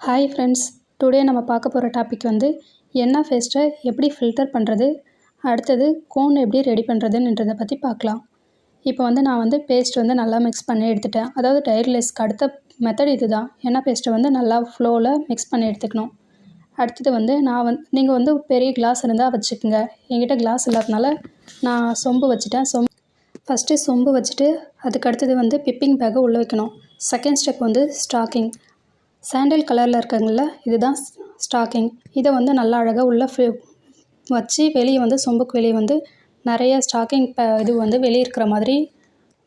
Hi friends, today நம்ம பார்க்க போகிற டாபிக் வந்து எண்ணெய் பேஸ்ட்டை எப்படி ஃபில்டர் பண்ணுறது, அடுத்தது கோன் எப்படி ரெடி பண்ணுறதுன்றதை பற்றி பார்க்கலாம். இப்போ வந்து நான் வந்து பேஸ்ட் வந்து நல்லா மிக்ஸ் பண்ணி எடுத்துட்டேன். அதாவது டைர்லெஸ்க்கு அடுத்த மெத்தட் இது தான். எண்ணெய் பேஸ்ட்டை வந்து நல்லா ஃப்ளோவில் மிக்ஸ் பண்ணி எடுத்துக்கணும். அடுத்தது வந்து நீங்கள் வந்து பெரிய கிளாஸ் இருந்தால் வச்சுக்கோங்க. என்கிட்ட கிளாஸ் இல்லாதனால நான் சொம்பு வச்சுட்டேன். ஃபஸ்ட்டு சொம்பு வச்சுட்டு அதுக்கு அடுத்தது வந்து பிப்பிங் பேக்கை உள்ளே வைக்கணும். செகண்ட் ஸ்டெப் வந்து ஸ்டாக்கிங். சாண்டில் கலரில் இருக்காங்கள்ல, இதுதான் ஸ்டாக்கிங். இதை வந்து நல்லா அழகாக உள்ளே வச்சு வெளியே வந்து சொம்புக்கு வெளியே வந்து நிறைய ஸ்டாக்கிங் இது வந்து வெளியே இருக்கிற மாதிரி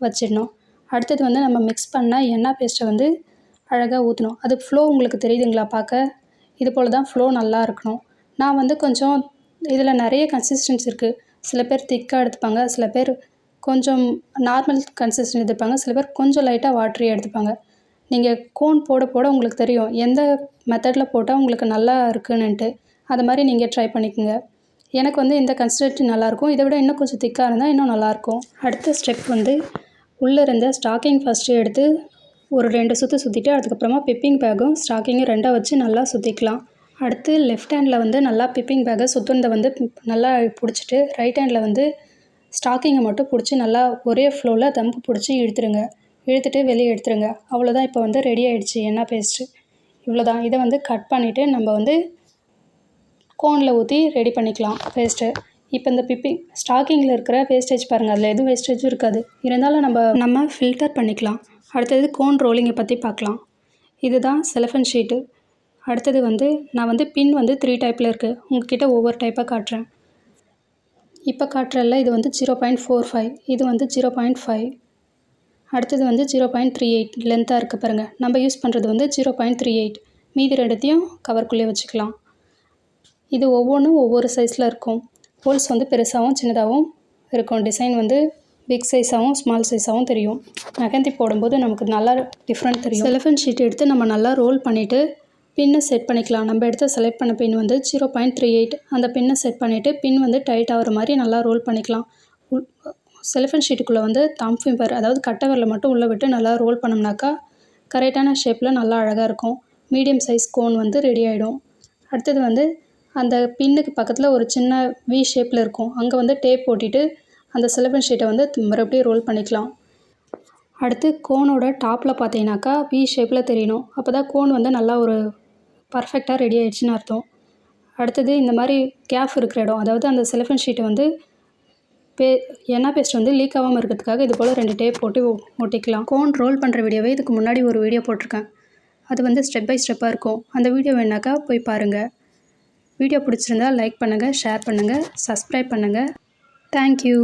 வச்சிடணும். அடுத்தது வந்து நம்ம மிக்ஸ் பண்ண எண்ணெய் பேஸ்ட்டை வந்து அழகாக ஊற்றணும். அது ஃப்ளோ உங்களுக்கு தெரியுதுங்களா பார்க்க? இது போல் தான் ஃப்ளோ நல்லா இருக்கணும். நான் வந்து கொஞ்சம் இதில் நிறைய கன்சிஸ்டன்சி இருக்குது. சில பேர் திக்காக எடுத்துப்பாங்க, சில பேர் கொஞ்சம் நார்மல் கன்சிஸ்டன்சி எடுத்துப்பாங்க, சில பேர் கொஞ்சம் லைட்டாக வாட்டரியாக எடுத்துப்பாங்க. நீங்கள் கோன் போட போட உங்களுக்கு தெரியும் எந்த மெத்தடில் போட்டால் உங்களுக்கு நல்லா இருக்குன்னுட்டு. அது மாதிரி நீங்கள் ட்ரை பண்ணிக்கோங்க. எனக்கு வந்து இந்த கன்சிஸ்டன்சி நல்லாயிருக்கும். இதை விட இன்னும் கொஞ்சம் திக்காக இருந்தால் இன்னும் நல்லாயிருக்கும். அடுத்த ஸ்டெப் வந்து உள்ளே இருந்த ஸ்டாக்கிங் ஃபஸ்ட்டு எடுத்து ஒரு 2 சுற்று சுற்றிட்டு அதுக்கப்புறமா பிப்பிங் பேக்கும் ஸ்டாக்கிங்கும் 2ஆக வச்சு நல்லா சுற்றிக்கலாம். அடுத்து லெஃப்ட் ஹேண்டில் வந்து நல்லா பிப்பிங் பேக்கை சுற்றுனதை வந்து நல்லா பிடிச்சிட்டு ரைட் ஹேண்டில் வந்து ஸ்டாக்கிங்கை மட்டும் பிடிச்சி நல்லா ஒரே ஃப்ளோவில் தம்பு பிடிச்சி இழுத்துட்டு வெளியே எடுத்துருங்க. அவ்வளோதான். இப்போ வந்து ரெடி ஆகிடுச்சு எண்ணெய் பேஸ்ட்டு. இவ்வளோதான். இதை வந்து கட் பண்ணிவிட்டு நம்ம வந்து கோனில் ஊற்றி ரெடி பண்ணிக்கலாம் பேஸ்ட்டு. இப்போ இந்த ஸ்டாக்கிங்கில் இருக்கிற வேஸ்டேஜ் பாருங்கள், அதில் எதுவும் வேஸ்டேஜும் இருக்காது. இருந்தாலும் நம்ம ஃபில்டர் பண்ணிக்கலாம். அடுத்தது கோன் ரோலிங்கை பற்றி பார்க்கலாம். இதுதான் செலஃபன் ஷீட்டு. அடுத்தது வந்து நான் வந்து பின் வந்து 3 டைப்பில் இருக்குது. உங்கள்கிட்ட ஒவ்வொரு டைப்பாக காட்டுறேன். இப்போ காட்டுறல இது வந்து 0.45, இது வந்து 0.5, அடுத்தது வந்து 0.38 லென்த்தாக இருக்குது பாருங்கள். நம்ம யூஸ் பண்ணுறது வந்து 0.38. மீதி ரெண்டுத்தையும் கவர்க்குள்ளே வச்சுக்கலாம். இது ஒவ்வொன்றும் ஒவ்வொரு சைஸில் இருக்கும். ஹோல்ஸ் வந்து பெருசாகவும் சின்னதாகவும் இருக்கும். டிசைன் வந்து பிக் சைஸாகவும் ஸ்மால் சைஸாகவும் தெரியும். மெஹந்தி போடும்போது நமக்கு நல்லா டிஃப்ரெண்ட் தெரியும். செலஃபன் ஷீட் எடுத்து நம்ம நல்லா ரோல் பண்ணிவிட்டு பின்னை செட் பண்ணிக்கலாம். நம்ம எடுத்து செலக்ட் பண்ண பின் வந்து 0.38. அந்த பின்னை செட் பண்ணிவிட்டு பின் வந்து டைட் ஆகிற மாதிரி நல்லா ரோல் பண்ணிக்கலாம். செலஃபன் ஷீட்டுக்குள்ளே வந்து தம் ஃபிங்கர், அதாவது கட்டை விரலை மட்டும் உள்ளே விட்டு நல்லா ரோல் பண்ணோம்னாக்கா கரெக்டான ஷேப்பில் நல்லா அழகாக இருக்கும். மீடியம் சைஸ் கோன் வந்து ரெடி ஆகிடும். அடுத்தது வந்து அந்த பின்னுக்கு பக்கத்தில் ஒரு சின்ன வி ஷேப்பில் இருக்கும். அங்கே வந்து டேப் போட்டிட்டு அந்த செலஃபன் ஷீட்டை வந்து மறுபடியும் ரோல் பண்ணிக்கலாம். அடுத்து கோனோட டாப்பில் பார்த்தீங்கன்னாக்கா வி ஷேப்பில் தெரியணும். அப்போ தான் கோன் வந்து நல்லா ஒரு பர்ஃபெக்டாக ரெடி ஆகிடுச்சின்னு அர்த்தம். அடுத்தது இந்த மாதிரி கேப் இருக்கிற இடம், அதாவது அந்த செலஃபன் ஷீட்டை வந்து எண்ணெய் பேஸ்ட் வந்து லீக் ஆகாமல் இருக்கிறதுக்காக இது போல் 2 டேப் போட்டு ஒட்டிக்கலாம். கோன் ரோல் பண்ணுற வீடியோவே இதுக்கு முன்னாடி ஒரு வீடியோ போட்டிருக்கேன். அது வந்து ஸ்டெப் பை ஸ்டெப்பாக இருக்கும். அந்த வீடியோ வேணாக்கா போய் பாருங்கள். வீடியோ பிடிச்சிருந்தா லைக் பண்ணுங்கள், ஷேர் பண்ணுங்கள், சப்ஸ்கிரைப் பண்ணுங்கள். தேங்க்யூ.